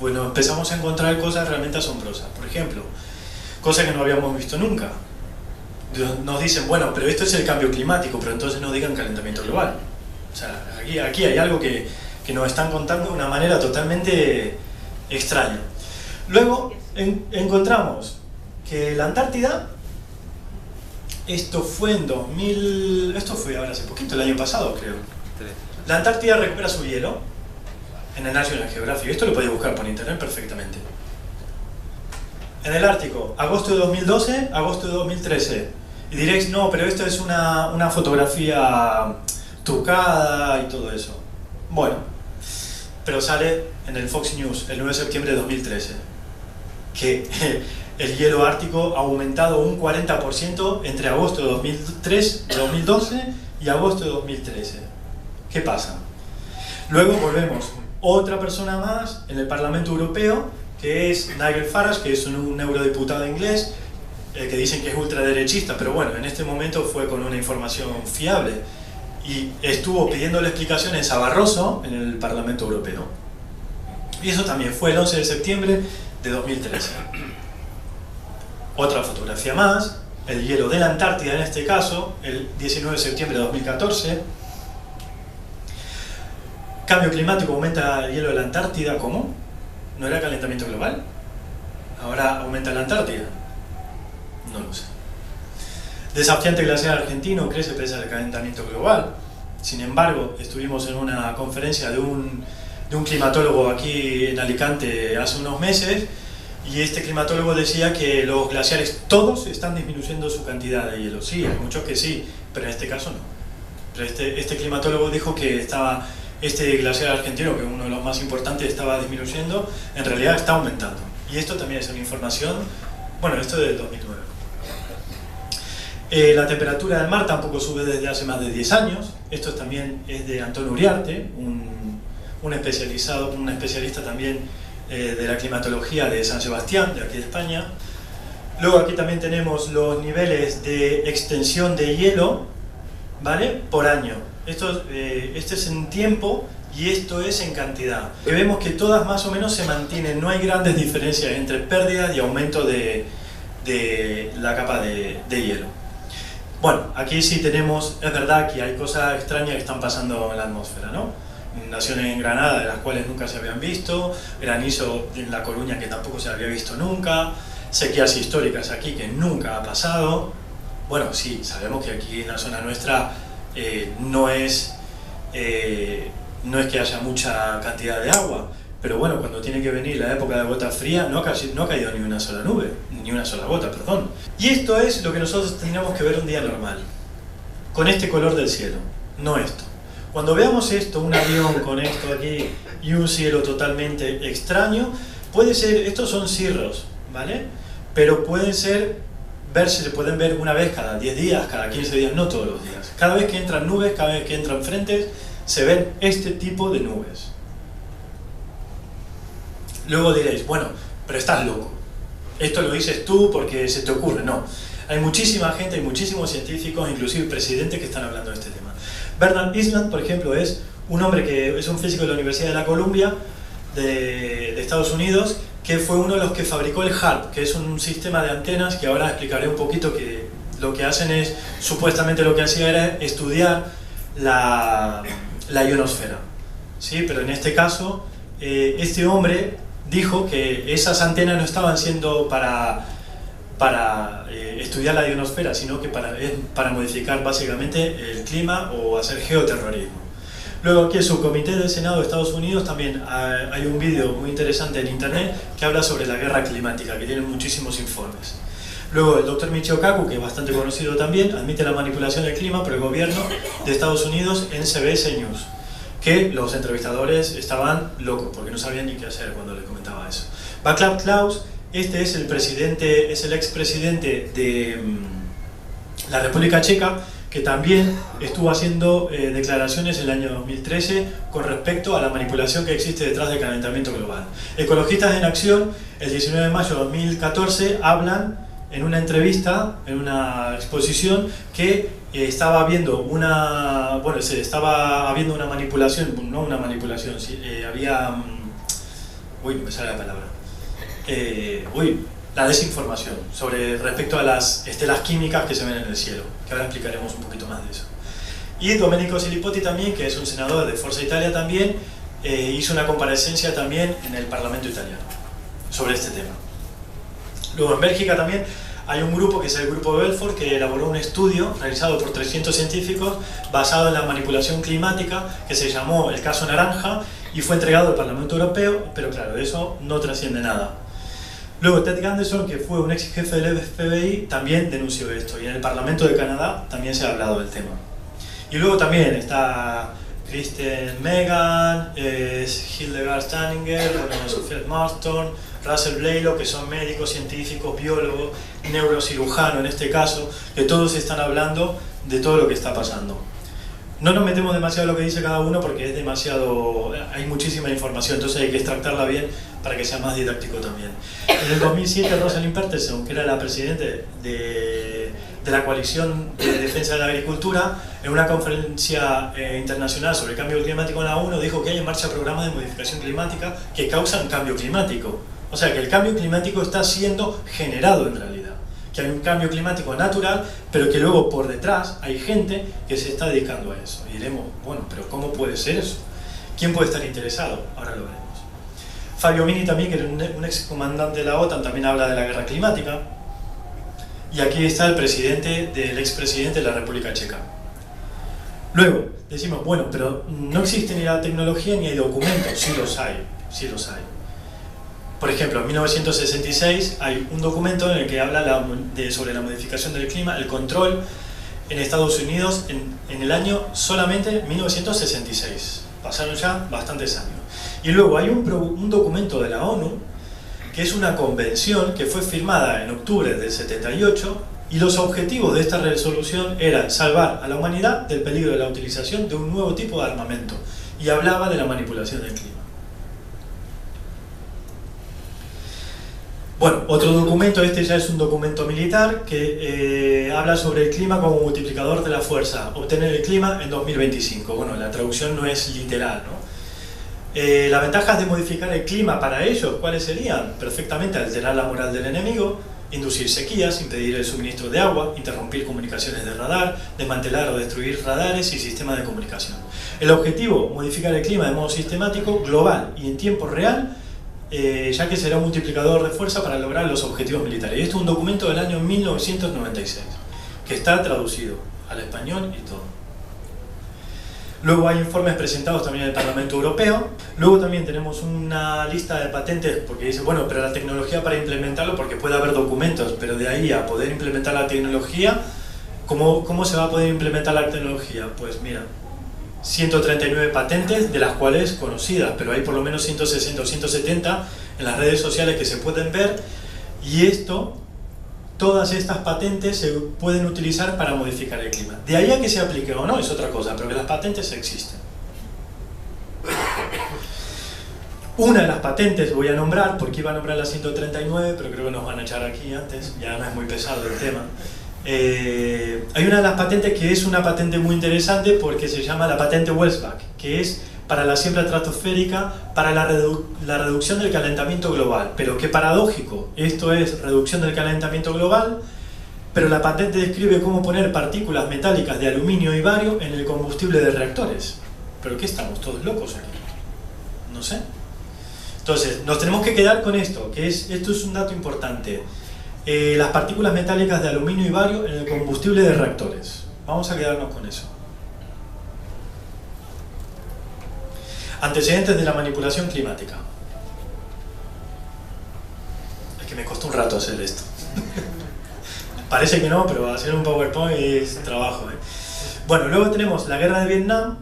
pues nos empezamos a encontrar cosas realmente asombrosas. Por ejemplo, cosas que no habíamos visto nunca. Nos dicen, bueno, pero esto es el cambio climático, pero entonces no digan calentamiento global. O sea, aquí hay algo que nos están contando de una manera totalmente extraña. Luego encontramos que la Antártida, esto fue ahora hace poquito, el año pasado creo. La Antártida recupera su hielo en el National Geographic. Esto lo podéis buscar por internet perfectamente. En el Ártico, agosto de 2012, agosto de 2013. Y diréis, no, pero esto es una fotografía trucada y todo eso. Bueno, pero sale en el Fox News el 9 de septiembre de 2013 que el hielo ártico ha aumentado un 40% entre agosto de 2012 y agosto de 2013. ¿Qué pasa? Luego volvemos, otra persona más en el Parlamento Europeo, que es Nigel Farage, que es un eurodiputado inglés, que dicen que es ultraderechista, pero bueno, en este momento fue con una información fiable y estuvo pidiéndole explicaciones a Barroso en el Parlamento Europeo. Y eso también fue el 11 de septiembre de 2013. Otra fotografía más, el hielo de la Antártida en este caso, el 19 de septiembre de 2014. Cambio climático, aumenta el hielo de la Antártida, ¿cómo? ¿No era calentamiento global? ¿Ahora aumenta la Antártida? No lo sé. Desafiante glaciar argentino crece pese al calentamiento global. Sin embargo, estuvimos en una conferencia de un climatólogo aquí en Alicante hace unos meses, y este climatólogo decía que los glaciares todos están disminuyendo su cantidad de hielo. Sí, hay muchos que sí, pero en este caso no. Pero este climatólogo dijo que este glaciar argentino, que es uno de los más importantes, estaba disminuyendo, en realidad está aumentando. Y esto también es una información, bueno, esto es del 2009. La temperatura del mar tampoco sube desde hace más de 10 años. Esto también es de Antonio Uriarte, un especialista también de la climatología de San Sebastián, de aquí de España. Luego aquí también tenemos los niveles de extensión de hielo, ¿vale?, por año. Este es en tiempo y esto es en cantidad. Y vemos que todas más o menos se mantienen, no hay grandes diferencias entre pérdidas y aumento de la capa de hielo. Bueno, aquí sí tenemos, es verdad que hay cosas extrañas que están pasando en la atmósfera, ¿no? Inundaciones en Granada, de las cuales nunca se habían visto, granizo en La Coruña, que tampoco se había visto nunca, sequías históricas aquí, que nunca ha pasado. Bueno, sí, sabemos que aquí en la zona nuestra no es que haya mucha cantidad de agua, pero bueno, cuando tiene que venir la época de gota fría, no ha caído ni una sola nube, ni una sola gota, perdón. Y esto es lo que nosotros tendríamos que ver un día normal, con este color del cielo, no esto. Cuando veamos esto, un avión con esto aquí y un cielo totalmente extraño, puede ser, estos son cirros, ¿vale? Pero se pueden ver una vez cada 10 días, cada 15 días, no todos los días. Cada vez que entran nubes, cada vez que entran frentes, se ven este tipo de nubes. Luego diréis, bueno, pero estás loco. Esto lo dices tú porque se te ocurre. No. Hay muchísima gente, hay muchísimos científicos, inclusive presidentes, que están hablando de este tema. Bernard Easland, por ejemplo, es un hombre que es un físico de la Universidad de la Columbia de Estados Unidos, que fue uno de los que fabricó el HAARP, que es un sistema de antenas que ahora explicaré un poquito, que lo que hacen es, supuestamente lo que hacía era estudiar la ionosfera. ¿Sí? Pero en este caso, este hombre dijo que esas antenas no estaban siendo para estudiar la ionosfera, sino que para modificar básicamente el clima o hacer geoterrorismo. Luego aquí el subcomité del Senado de Estados Unidos también hay un vídeo muy interesante en internet que habla sobre la guerra climática, que tiene muchísimos informes. Luego el Dr. Michio Kaku, que es bastante conocido también, admite la manipulación del clima por el gobierno de Estados Unidos en CBS News, que los entrevistadores estaban locos porque no sabían ni qué hacer cuando les comentaba eso. Václav Klaus, este es el expresidente de la República Checa, que también estuvo haciendo declaraciones en el año 2013 con respecto a la manipulación que existe detrás del calentamiento global. Ecologistas en Acción, el 19 de mayo de 2014, hablan en una entrevista, en una exposición, que estaba habiendo una manipulación, no una manipulación, había uy, no me sale la palabra, la desinformación respecto a las estelas químicas que se ven en el cielo, que ahora explicaremos un poquito más de eso. Y Domenico Silipotti también, que es un senador de Forza Italia también, hizo una comparecencia también en el Parlamento italiano sobre este tema. Luego en Bélgica también hay un grupo que es el Grupo Belfort, que elaboró un estudio realizado por 300 científicos basado en la manipulación climática, que se llamó el caso Naranja, y fue entregado al Parlamento Europeo, pero claro, eso no trasciende nada. Luego Ted Gunderson, que fue un ex jefe del FBI, también denunció esto, y en el Parlamento de Canadá también se ha hablado del tema. Y luego también está Kristen Megan, Hildegard Steininger, Sophia Marston, Russell Blaylock, que son médicos, científicos, biólogos, neurocirujanos en este caso, que todos están hablando de todo lo que está pasando. No nos metemos demasiado en lo que dice cada uno porque es demasiado, hay muchísima información, entonces hay que extractarla bien para que sea más didáctico también. En el 2007 Rosalind Peterson, que era la presidenta de la Coalición de Defensa de la Agricultura, en una conferencia internacional sobre el cambio climático en la ONU, dijo que hay en marcha programas de modificación climática que causan cambio climático. O sea que el cambio climático está siendo generado en realidad. Que hay un cambio climático natural, pero que luego por detrás hay gente que se está dedicando a eso. Y diremos, bueno, pero ¿cómo puede ser eso? ¿Quién puede estar interesado? Ahora lo veremos. Fabio Mini también, que era un ex comandante de la OTAN, también habla de la guerra climática. Y aquí está el expresidente de la República Checa. Luego, decimos, bueno, pero no existe ni la tecnología ni hay documentos. Sí los hay, sí los hay. Por ejemplo, en 1966 hay un documento en el que habla sobre la modificación del clima, el control en Estados Unidos en el año solamente 1966. Pasaron ya bastantes años. Y luego hay un documento de la ONU, que es una convención que fue firmada en octubre del 78, y los objetivos de esta resolución eran salvar a la humanidad del peligro de la utilización de un nuevo tipo de armamento. Y hablaba de la manipulación del clima. Bueno, otro documento, este ya es un documento militar que habla sobre el clima como multiplicador de la fuerza, obtener el clima en 2025. Bueno, la traducción no es literal, ¿no? Las ventajas de modificar el clima para ellos, ¿cuáles serían? Perfectamente alterar la moral del enemigo, inducir sequías, impedir el suministro de agua, interrumpir comunicaciones de radar, desmantelar o destruir radares y sistemas de comunicación. El objetivo, modificar el clima de modo sistemático, global y en tiempo real, ya que será un multiplicador de fuerza para lograr los objetivos militares. Y esto es un documento del año 1996, que está traducido al español y todo. Luego hay informes presentados también en el Parlamento Europeo. Luego también tenemos una lista de patentes, porque dice, bueno, pero la tecnología para implementarlo, porque puede haber documentos, pero de ahí a poder implementar la tecnología, ¿cómo se va a poder implementar la tecnología? Pues mira, 139 patentes, de las cuales conocidas, pero hay por lo menos 160 o 170 en las redes sociales que se pueden ver, y todas estas patentes se pueden utilizar para modificar el clima. De ahí a que se aplique o no es otra cosa, pero que las patentes existen. Una de las patentes voy a nombrar, porque iba a nombrar la 139, pero creo que nos van a echar aquí antes, ya no es muy pesado el tema. Hay una de las patentes que es una patente muy interesante porque se llama la patente Welsbach, que es para la siembra estratosférica, para la reducción del calentamiento global. Pero qué paradójico, esto es reducción del calentamiento global, pero la patente describe cómo poner partículas metálicas de aluminio y bario en el combustible de reactores. ¿Pero qué estamos todos locos aquí? No sé. Entonces, nos tenemos que quedar con esto, esto es un dato importante. Las partículas metálicas de aluminio y bario en el combustible de reactores. Vamos a quedarnos con eso. Antecedentes de la manipulación climática. Es que me costó un rato hacer esto. Parece que no, pero hacer un PowerPoint es trabajo, ¿eh? Bueno, luego tenemos la guerra de Vietnam.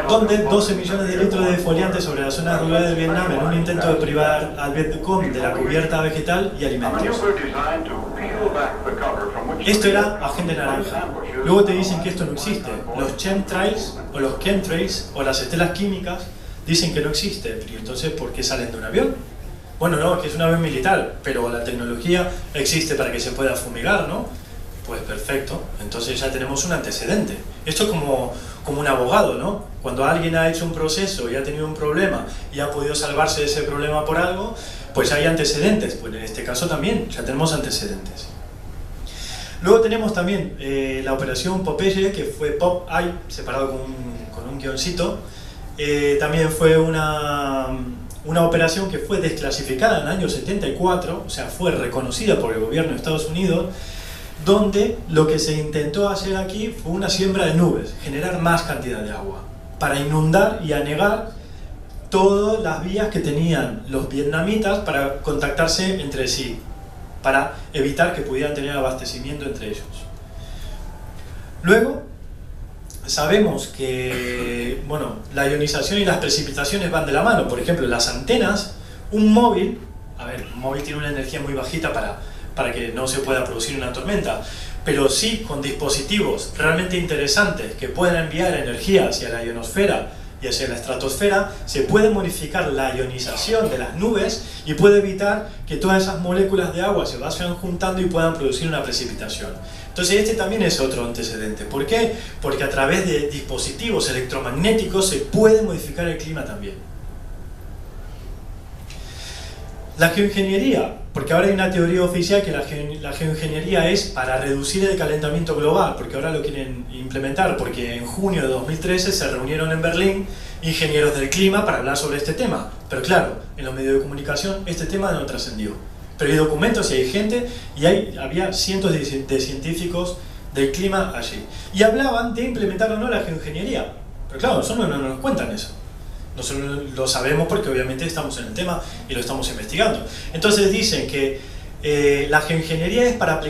Donde 12 millones de litros de defoliantes sobre las zonas rurales de Vietnam en un intento de privar al Vietcong de la cubierta vegetal y alimentos. Esto era Agente Naranja. Luego te dicen que esto no existe. Los chemtrails o los chemtrails o las estelas químicas dicen que no existe. Y entonces, ¿por qué salen de un avión? Bueno, no, que es un avión militar, pero la tecnología existe para que se pueda fumigar, ¿no? Pues perfecto, entonces ya tenemos un antecedente. Esto es como como un abogado, ¿no? Cuando alguien ha hecho un proceso y ha tenido un problema y ha podido salvarse de ese problema por algo, pues hay antecedentes. Pues en este caso también ya tenemos antecedentes. Luego tenemos también la operación Popeye, que fue Pop-Eye, separado con un guioncito. También fue una operación que fue desclasificada en el año 74, o sea, fue reconocida por el gobierno de Estados Unidos, donde lo que se intentó hacer aquí fue una siembra de nubes, generar más cantidad de agua, para inundar y anegar todas las vías que tenían los vietnamitas para contactarse entre sí, para evitar que pudieran tener abastecimiento entre ellos. Luego, sabemos que la ionización y las precipitaciones van de la mano. Por ejemplo, las antenas, un móvil tiene una energía muy bajita para que no se pueda producir una tormenta, pero sí con dispositivos realmente interesantes que puedan enviar energía hacia la ionosfera y hacia la estratosfera, se puede modificar la ionización de las nubes y puede evitar que todas esas moléculas de agua se vayan juntando y puedan producir una precipitación. Entonces este también es otro antecedente. ¿Por qué? Porque a través de dispositivos electromagnéticos se puede modificar el clima también. La geoingeniería, porque ahora hay una teoría oficial que la geoingeniería es para reducir el calentamiento global, porque ahora lo quieren implementar, porque en junio de 2013 se reunieron en Berlín ingenieros del clima para hablar sobre este tema. Pero claro, en los medios de comunicación este tema no trascendió. Pero hay documentos y hay gente, y había cientos de científicos del clima allí. Y hablaban de implementar o no la geoingeniería. Pero claro, nosotros no nos cuentan eso. Nosotros lo sabemos porque obviamente estamos en el tema y lo estamos investigando. Entonces dicen que la geoingeniería es para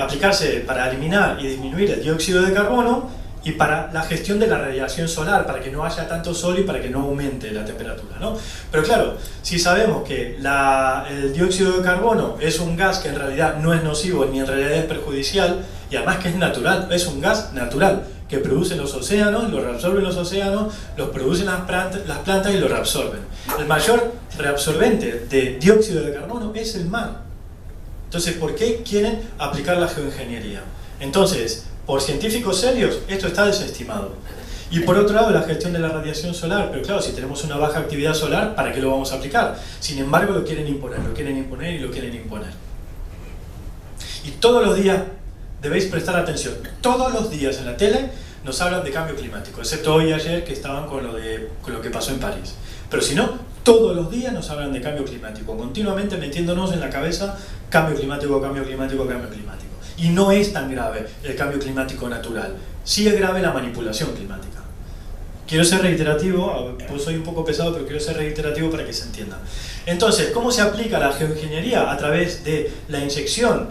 aplicarse para eliminar y disminuir el dióxido de carbono y para la gestión de la radiación solar, para que no haya tanto sol y para que no aumente la temperatura, ¿no? Pero claro, si sabemos que el dióxido de carbono es un gas que en realidad no es nocivo ni en realidad es perjudicial, y además que es natural, es un gas natural, que producen los océanos, lo reabsorben los océanos, los producen las plantas y lo reabsorben. El mayor reabsorbente de dióxido de carbono es el mar. Entonces, ¿por qué quieren aplicar la geoingeniería? Entonces, por científicos serios, esto está desestimado. Y por otro lado, la gestión de la radiación solar. Pero claro, si tenemos una baja actividad solar, ¿para qué lo vamos a aplicar? Sin embargo, lo quieren imponer y lo quieren imponer. Y todos los días debéis prestar atención. Todos los días en la tele nos hablan de cambio climático, excepto hoy y ayer que estaban con lo que pasó en París. Pero si no, todos los días nos hablan de cambio climático, continuamente metiéndonos en la cabeza cambio climático, cambio climático, cambio climático. Y no es tan grave el cambio climático natural, sí es grave la manipulación climática. Quiero ser reiterativo, pues soy un poco pesado, pero quiero ser reiterativo para que se entienda. Entonces, ¿cómo se aplica la geoingeniería? A través de la inyección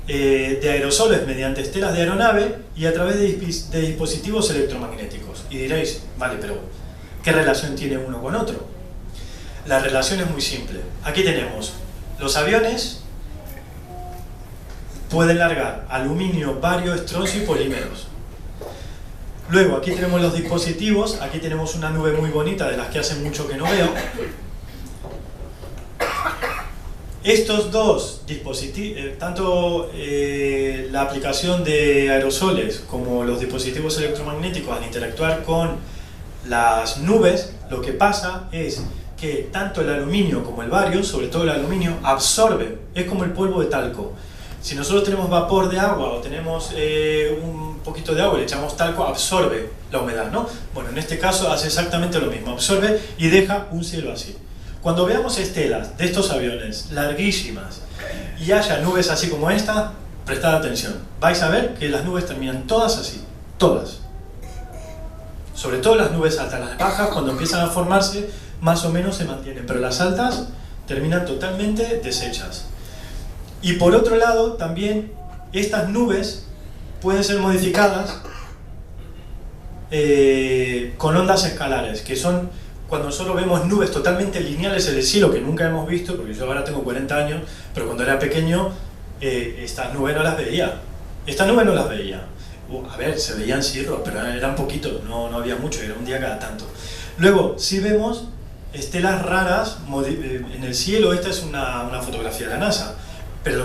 de aerosoles mediante estelas de aeronave y a través de dispositivos electromagnéticos. Y diréis, vale, pero ¿qué relación tiene uno con otro? La relación es muy simple. Aquí tenemos los aviones, pueden largar aluminio, bario, estroncio y polímeros. Luego aquí tenemos los dispositivos, aquí tenemos una nube muy bonita de las que hace mucho que no veo. Estos dos dispositivos, tanto la aplicación de aerosoles como los dispositivos electromagnéticos al interactuar con las nubes, lo que pasa es que tanto el aluminio como el bario, sobre todo el aluminio, absorbe, es como el polvo de talco. Si nosotros tenemos vapor de agua o tenemos un poquito de agua y le echamos talco, absorbe la humedad, ¿no? Bueno, en este caso hace exactamente lo mismo, absorbe y deja un cielo así. Cuando veamos estelas de estos aviones larguísimas y haya nubes así como esta, prestad atención. Vais a ver que las nubes terminan todas así, todas. Sobre todo las nubes altas, las bajas cuando empiezan a formarse más o menos se mantienen, pero las altas terminan totalmente deshechas. Y por otro lado, también estas nubes pueden ser modificadas con ondas escalares, que son cuando nosotros vemos nubes totalmente lineales en el cielo, que nunca hemos visto, porque yo ahora tengo 40 años, pero cuando era pequeño estas nubes no las veía. Estas nubes no las veía. A ver, se veían cirros, pero eran poquitos, no había mucho, era un día cada tanto. Luego, si vemos estelas raras en el cielo, esta es una fotografía de la NASA, pero lo que